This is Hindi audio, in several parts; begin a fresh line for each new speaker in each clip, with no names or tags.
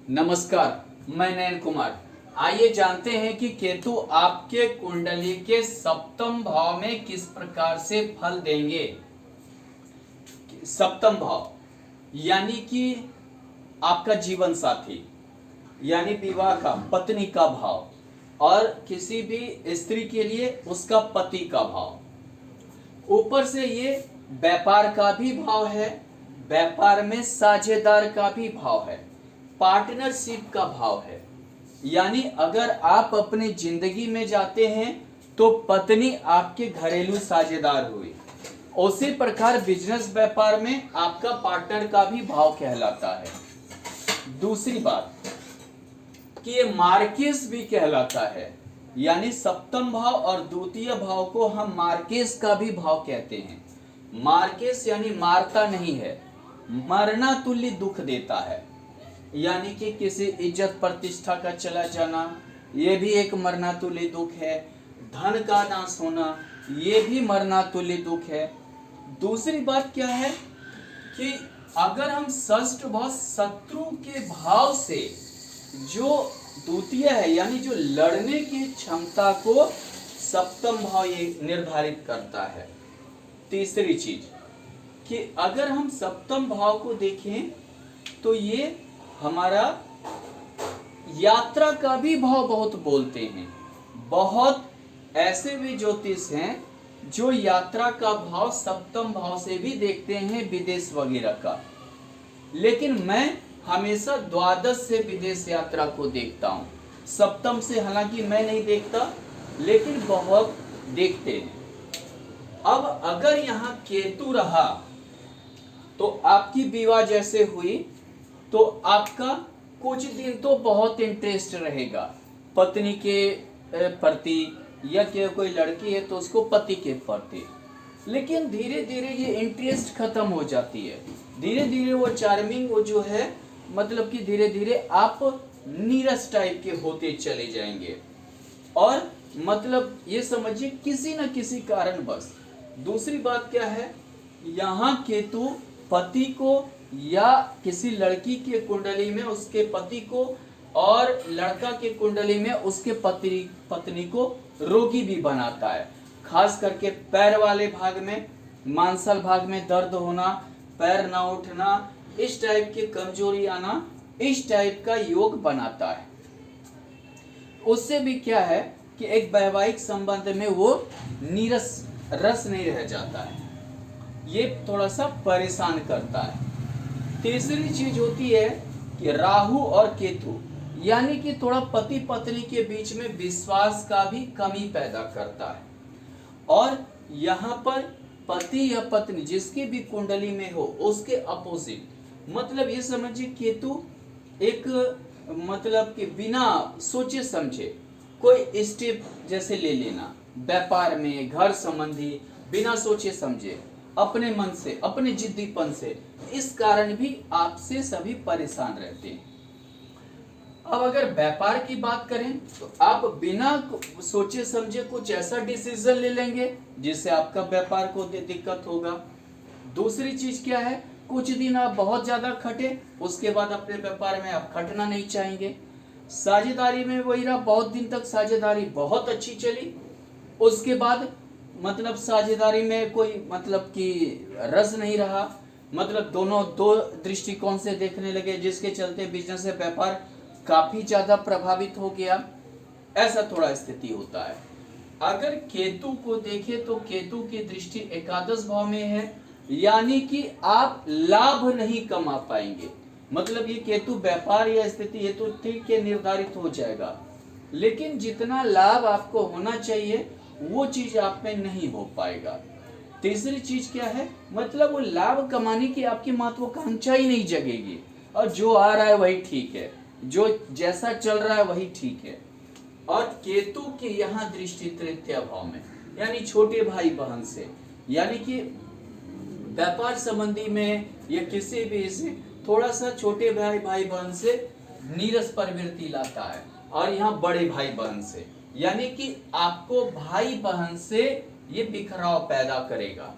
नमस्कार, मैं नयन कुमार। आइए जानते हैं कि केतु आपके कुंडली के सप्तम भाव में किस प्रकार से फल देंगे। सप्तम भाव यानी कि आपका जीवन साथी, यानी विवाह का, पत्नी का भाव, और किसी भी स्त्री के लिए उसका पति का भाव। ऊपर से ये व्यापार का भी भाव है, व्यापार में साझेदार का भी भाव है, पार्टनरशिप का भाव है। यानी अगर आप अपनी जिंदगी में जाते हैं तो पत्नी आपके घरेलू साझेदार हुई। उसी प्रकार बिजनेस व्यापार में आपका पार्टनर का भी भाव कहलाता है। दूसरी बात कि ये मार्केस भी कहलाता है, यानी सप्तम भाव और द्वितीय भाव को हम मार्केस का भी भाव कहते हैं। मार्केस यानी मारता नहीं है, मरना तुल्य दुख देता है। यानी कि किसी इज्जत प्रतिष्ठा का चला जाना, ये भी एक मरना तुल्य दुख है। धन का नाश होना, ये भी मरना तुल्य दुख है। दूसरी बात क्या है कि अगर हम षष्ठ भाव शत्रु के भाव से, जो द्वितीय है यानी जो लड़ने की क्षमता को सप्तम भाव ये निर्धारित करता है। तीसरी चीज कि अगर हम सप्तम भाव को देखें तो ये हमारा यात्रा का भी भाव बहुत बोलते हैं। बहुत ऐसे भी ज्योतिष हैं जो यात्रा का भाव सप्तम भाव से भी देखते हैं, विदेश वगैरह का। लेकिन मैं हमेशा द्वादश से विदेश यात्रा को देखता हूं, सप्तम से हालांकि मैं नहीं देखता, लेकिन बहुत देखते हैं। अब अगर यहाँ केतु रहा तो आपकी विवाह जैसे हुई तो आपका कुछ दिन तो बहुत इंटरेस्ट रहेगा पत्नी के प्रति, या कोई लड़की है तो उसको पति के प्रति। लेकिन धीरे धीरे ये इंटरेस्ट खत्म हो जाती है, धीरे धीरे वो चार्मिंग वो जो है, मतलब कि धीरे धीरे आप नीरस टाइप के होते चले जाएंगे। और मतलब ये समझिए किसी न किसी कारण बस। दूसरी बात क्या है, यहाँ केतु पति को या किसी लड़की के कुंडली में उसके पति को, और लड़का के कुंडली में उसके पत्नी को रोगी भी बनाता है। खास करके पैर वाले भाग में, मांसल भाग में दर्द होना, पैर ना उठना, इस टाइप की कमजोरी आना, इस टाइप का योग बनाता है। उससे भी क्या है कि एक वैवाहिक संबंध में वो नीरस रस नहीं रह जाता है, ये थोड़ा सा परेशान करता है। तीसरी चीज होती है कि राहु और केतु, यानी कि थोड़ा पति पत्नी के बीच में विश्वास का भी कमी पैदा करता है। और यहाँ पर पति या पत्नी जिसकी भी कुंडली में हो उसके अपोजिट, मतलब ये समझिए केतु एक, मतलब कि बिना सोचे समझे कोई स्टेप जैसे ले लेना, व्यापार में, घर संबंधी, बिना सोचे समझे, अपने मन से, अपने जिद्दीपन से, इस कारण भी आपसे सभी परेशान रहते हैं। अब अगर व्यापार की बात करें तो आप बिना सोचे समझे कुछ ऐसा डिसीजन ले लेंगे जिससे आपका व्यापार को दिक्कत होगा। दूसरी चीज क्या है, कुछ दिन आप बहुत ज्यादा खटे, उसके बाद अपने व्यापार में आप खटना नहीं चाहेंगे। साझेदारी में वही रहा, बहुत दिन तक साझेदारी बहुत अच्छी चली, उसके बाद मतलब साझेदारी में कोई मतलब कि रस नहीं रहा, मतलब दोनों दो दृष्टिकोण से देखने लगे, जिसके चलते बिजनेस से व्यापार काफी ज्यादा प्रभावित हो गया। ऐसा थोड़ा स्थिति होता है। अगर केतु को देखें तो केतु की दृष्टि एकादश भाव में है, यानी कि आप लाभ नहीं कमा पाएंगे। मतलब ये केतु व्यापार या स्थिति ये तो ठीक है, निर्धारित हो जाएगा, लेकिन जितना लाभ आपको होना चाहिए वो चीज आप में नहीं हो पाएगा। तीसरी चीज क्या है, मतलब वो लाभ कमाने की आपकी महत्वाकांक्षा ही नहीं जगेगी, और जो आ रहा है वही ठीक है, जो जैसा चल रहा है वही ठीक है। और केतु की यहाँ दृष्टि तृतीय भाव में, यानी छोटे भाई बहन से, यानी कि व्यापार संबंधी में या किसी भी से थोड़ा सा छोटे भाई बहन से नीरस प्रवृत्ति लाता है, और यहाँ बड़े भाई बहन से, यानी कि आपको भाई बहन से ये बिखराव पैदा करेगा।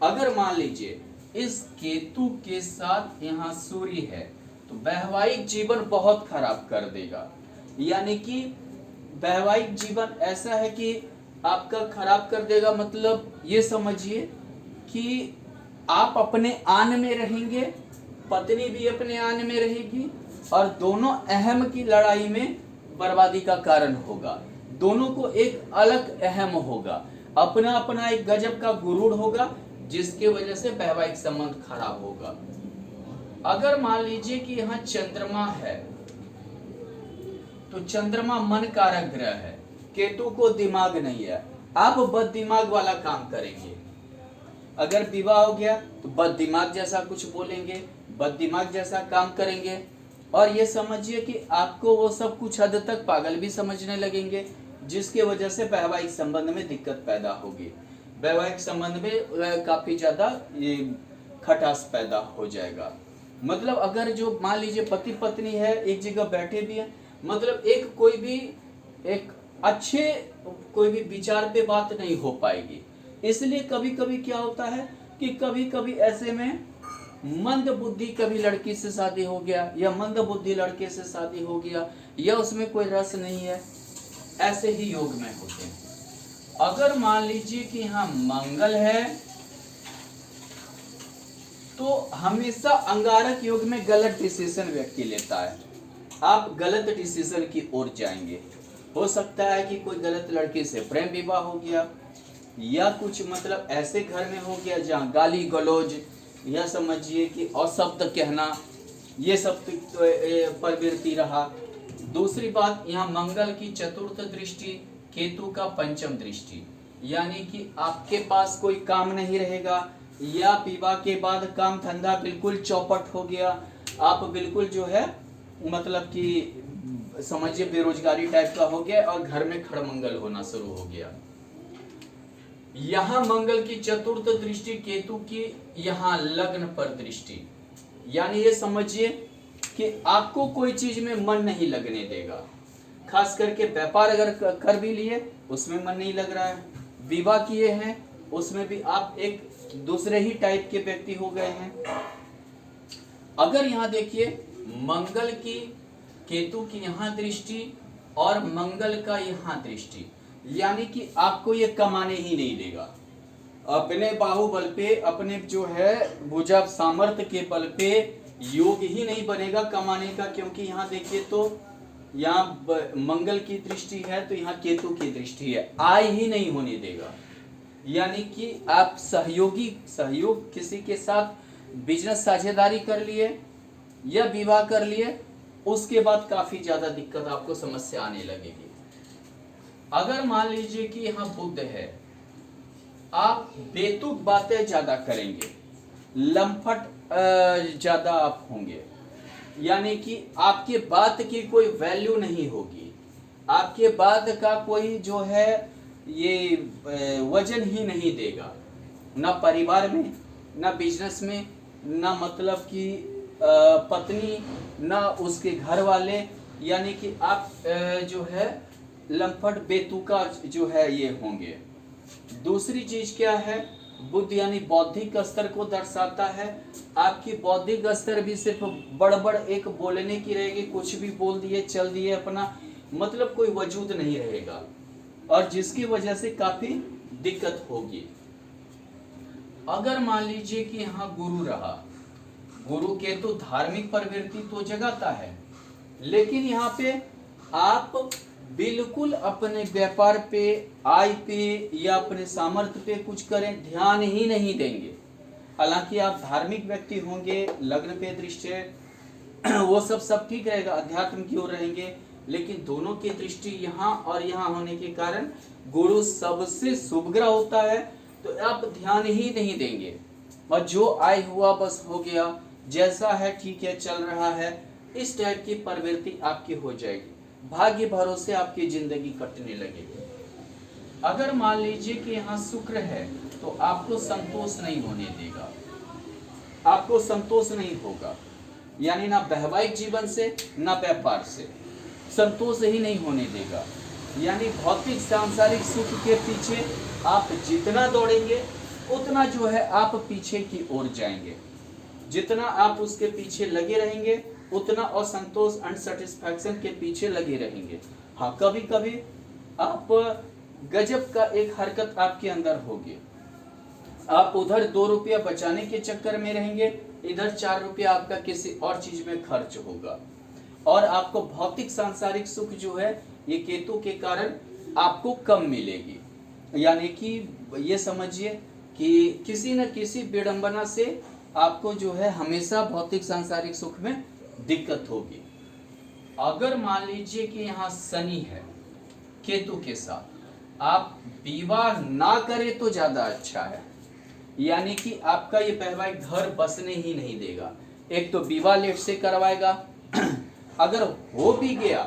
अगर मान लीजिए इस केतु के साथ यहाँ सूर्य है तो वैवाहिक जीवन बहुत खराब कर देगा। यानी कि वैवाहिक जीवन ऐसा है कि आपका खराब कर देगा, मतलब ये समझिए कि आप अपने आन में रहेंगे, पत्नी भी अपने आन में रहेगी, और दोनों अहम की लड़ाई में बर्बादी का कारण होगा। दोनों को एक अलग अहम होगा, अपना अपना एक गजब का गुरूर होगा, जिसके वजह से वैवाहिक संबंध खराब होगा। अगर मान लीजिए कि यहाँ चंद्रमा है, तो चंद्रमा मन कारक ग्रह है, केतु को दिमाग नहीं है, आप बद दिमाग वाला काम करेंगे। अगर विवाह हो गया तो बद दिमाग जैसा कुछ बोलेंगे, बद दिमाग जैसा काम करेंगे, और ये समझिए कि आपको वो सब कुछ हद तक पागल भी समझने लगेंगे, जिसके वजह से वैवाहिक संबंध में दिक्कत पैदा होगी। वैवाहिक संबंध में काफी ज्यादा ये खटास पैदा हो जाएगा। मतलब अगर जो मान लीजिए पति पत्नी है, एक जगह बैठे भी है, मतलब एक अच्छे कोई भी विचार पे बात नहीं हो पाएगी। इसलिए कभी कभी क्या होता है कि कभी कभी ऐसे में मंद बुद्धि कभी लड़की से शादी हो गया, या मंद बुद्धि लड़के से शादी हो गया, या उसमें कोई रस नहीं है, ऐसे ही योग में होते हैं। अगर मान लीजिए कि यहाँ मंगल है, तो हमेशा अंगारक योग में गलत डिसीजन व्यक्ति लेता है, आप गलत डिसीजन की ओर जाएंगे। हो सकता है कि कोई गलत लड़के से प्रेम विवाह हो गया, या कुछ मतलब ऐसे घर में हो गया जहाँ गाली गलौज, या समझिए कि अशब्द कहना, ये सब प्रवृत्ति रहा। दूसरी बात, यहाँ मंगल की चतुर्थ दृष्टि, केतु का पंचम दृष्टि, यानी कि आपके पास कोई काम नहीं रहेगा, या विवाह के बाद काम धंधा बिल्कुल चौपट हो गया, आप बिल्कुल जो है मतलब कि समझिए बेरोजगारी टाइप का हो गया, और घर में खड़मंगल होना शुरू हो गया। यहाँ मंगल की चतुर्थ दृष्टि, केतु की यहाँ लग्न पर दृष्टि, यानी ये समझिए कि आपको कोई चीज में मन नहीं लगने देगा। खास करके व्यापार अगर कर भी लिए उसमें मन नहीं लग रहा है, विवाह किए हैं उसमें भी आप एक दूसरे ही टाइप के व्यक्ति हो गए हैं। अगर यहाँ देखिए मंगल की केतु की यहाँ दृष्टि और मंगल का यहाँ दृष्टि, यानी कि आपको ये कमाने ही नहीं देगा। अपने बाहुबल पे, अपने जो है भुजा सामर्थ्य के बल पे योग ही नहीं बनेगा कमाने का, क्योंकि यहाँ देखिए तो यहाँ मंगल की दृष्टि है, तो यहाँ केतु की दृष्टि है, आय ही नहीं होने देगा। यानी कि आप सहयोग किसी के साथ बिजनेस साझेदारी कर लिए या विवाह कर लिए, उसके बाद काफी ज्यादा दिक्कत आपको समस्या आने लगेगी। अगर मान लीजिए कि यहाँ बुध है, आप बेतुक बातें ज्यादा करेंगे, लंपट ज्यादा आप होंगे, यानी कि आपके बात की कोई वैल्यू नहीं होगी, आपके बात का कोई जो है ये वजन ही नहीं देगा, ना परिवार में, ना बिजनेस में, ना मतलब कि पत्नी, ना उसके घर वाले, यानी कि आप जो है लंपट बेतुका जो है ये होंगे। दूसरी चीज क्या है, बुद्ध यानी बौद्धिक स्तर को दर्शाता है। आपकी बौद्धिक स्तर भी सिर्फ बड़बड़ एक बोलने की रहेगी, कुछ भी बोल दिए चल दिए अपना, मतलब कोई वजूद नहीं रहेगा, और जिसकी वजह से काफी दिक्कत होगी। अगर मान लीजिए कि यहाँ गुरु रहा, गुरु केतु धार्मिक प्रवृत्ति तो जगाता है, लेकिन यहाँ पे आप बिल्कुल अपने व्यापार पे, आय पे या अपने सामर्थ्य पे कुछ करें ध्यान ही नहीं देंगे। हालांकि आप धार्मिक व्यक्ति होंगे, लग्न पे दृष्टि है वो सब ठीक रहेगा, अध्यात्म की ओर रहेंगे, लेकिन दोनों की दृष्टि यहाँ और यहाँ होने के कारण गुरु सबसे शुभ ग्रह होता है, तो आप ध्यान ही नहीं देंगे, और जो आय हुआ बस हो गया, जैसा है ठीक है चल रहा है, इस टाइप की प्रवृत्ति आपकी हो जाएगी, भाग्य भरोसे आपकी जिंदगी कटने लगेगी। अगर मान लीजिए कि यहाँ शुक्र है, तो आपको संतोष नहीं होने देगा, आपको संतोष नहीं होगा, यानी ना वैवाहिक जीवन से ना व्यापार से संतोष ही नहीं होने देगा। यानी भौतिक सांसारिक सुख के पीछे आप जितना दौड़ेंगे उतना जो है आप पीछे की ओर जाएंगे, जितना आप उसके पीछे लगे रहेंगे उतना असंतोष अनसेटिस्फैक्शन के पीछे लगे रहेंगे। हाँ, कभी कभी आप गजब का एक हरकत आपके अंदर होगी, आप उधर 2 रुपया बचाने के चक्कर में रहेंगे, इधर 4 रुपया आपका किसी और चीज में खर्च होगा, और आपको भौतिक सांसारिक सुख जो है ये केतु के कारण आपको कम मिलेगी। यानी कि ये समझिए कि किसी न किसी विडंबना से आपको जो है हमेशा भौतिक सांसारिक सुख में दिक्कत होगी। अगर मान लीजिए कि यहाँ शनि है केतु के साथ, आप विवाह ना करें तो ज्यादा अच्छा है। यानी कि आपका ये वैवाहिक घर बसने ही नहीं देगा। एक तो विवाह लेट से करवाएगा अगर हो भी गया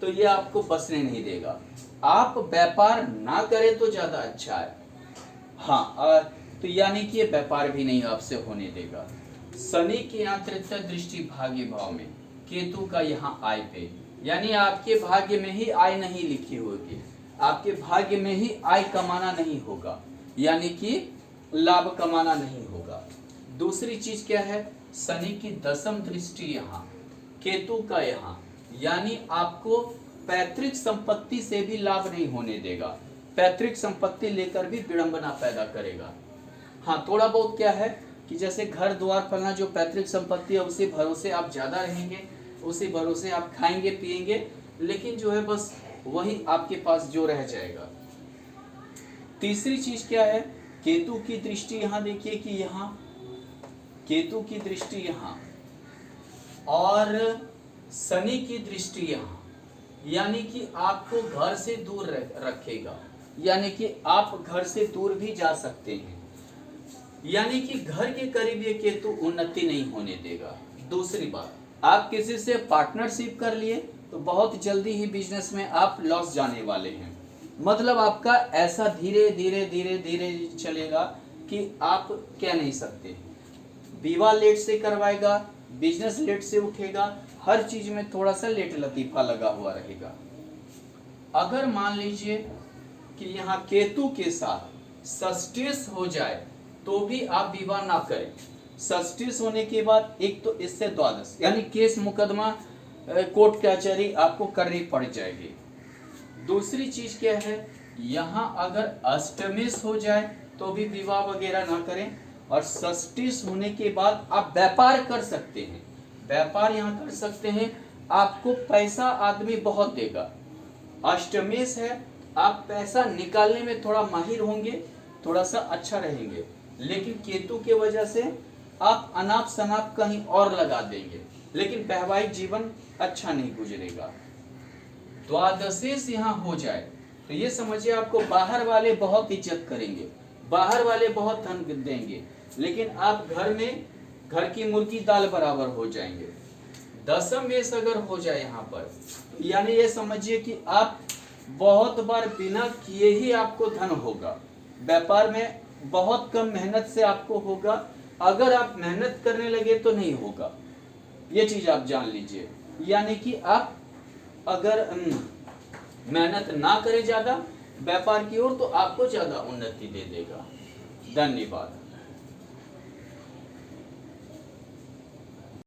तो ये आपको बसने नहीं देगा। आप व्यापार ना करें तो ज्यादा अच्छा है। हाँ, तो यानी कि ये व्यापार भी नहीं आपसे होने देगा। शनि की यहाँ तृतीय दृष्टि भाग्य भाव में, केतु का यहाँ आय पे, यानी आपके भाग्य में ही आय नहीं लिखी होगी, आपके भाग्य में ही आय कमाना नहीं होगा, यानी कि लाभ कमाना नहीं होगा। दूसरी चीज क्या है, शनि की दशम दृष्टि यहाँ केतु का यहाँ, यानी आपको पैतृक संपत्ति से भी लाभ नहीं होने देगा, पैतृक संपत्ति लेकर भी विडंबना पैदा करेगा। हाँ, थोड़ा बहुत क्या है कि जैसे घर द्वार फलना जो पैतृक संपत्ति है उसी भरोसे आप ज्यादा रहेंगे, उसी भरोसे आप खाएंगे पिएंगे, लेकिन जो है बस वही आपके पास जो रह जाएगा। तीसरी चीज क्या है, केतु की दृष्टि यहाँ देखिए कि यहाँ केतु की दृष्टि यहाँ और शनि की दृष्टि यहाँ, यानी कि आपको घर से दूर रखेगा, यानी कि आप घर से दूर भी जा सकते हैं, यानी कि घर के करीब ये केतु उन्नति नहीं होने देगा। दूसरी बात, आप किसी से पार्टनरशिप कर लिए तो बहुत जल्दी ही बिजनेस में आप लॉस जाने वाले हैं। मतलब आपका ऐसा धीरे धीरे धीरे धीरे चलेगा कि आप कह नहीं सकते। विवाह लेट से करवाएगा, बिजनेस लेट से उठेगा, हर चीज में थोड़ा सा लेट लतीफा लगा हुआ रहेगा। अगर मान लीजिए कि यहाँ केतु के साथ सस्टेस हो जाए तो भी आप विवाह ना करें। सस्टेस होने के बाद एक तो इससे द्वादश, यानी केस मुकदमा कोर्ट कचहरी आपको करनी पड़ जाएगी। दूसरी चीज क्या है, यहाँ अगर अष्टमेश हो जाए तो भी विवाह वगैरह ना करें, और षष्टिश होने के बाद आप व्यापार कर सकते हैं, व्यापार यहाँ कर सकते हैं, आपको पैसा आदमी बहुत देगा। अष्टमेश है, आप पैसा निकालने में थोड़ा माहिर होंगे, थोड़ा सा अच्छा रहेंगे, लेकिन केतु के वजह से आप अनाप शनाप कहीं और लगा देंगे, लेकिन वैवाहिक जीवन अच्छा नहीं गुजरेगा। द्वादशेश यहाँ हो जाए तो ये समझिए आपको बाहर वाले बहुत इज्जत करेंगे, बाहर वाले बहुत धन देंगे, लेकिन आप घर में घर की मुर्गी दाल बराबर हो जाएंगे। दशमेश अगर हो जाए यहाँ पर, यानी ये समझिए कि आप बहुत बार बिना किए ही आपको धन होगा, व्यापार में बहुत कम मेहनत से आपको होगा, अगर आप मेहनत करने लगे तो नहीं होगा, ये चीज आप जान लीजिए। यानी कि आप अगर मेहनत ना करें ज्यादा व्यापार की ओर तो आपको ज्यादा उन्नति दे देगा। धन्यवाद।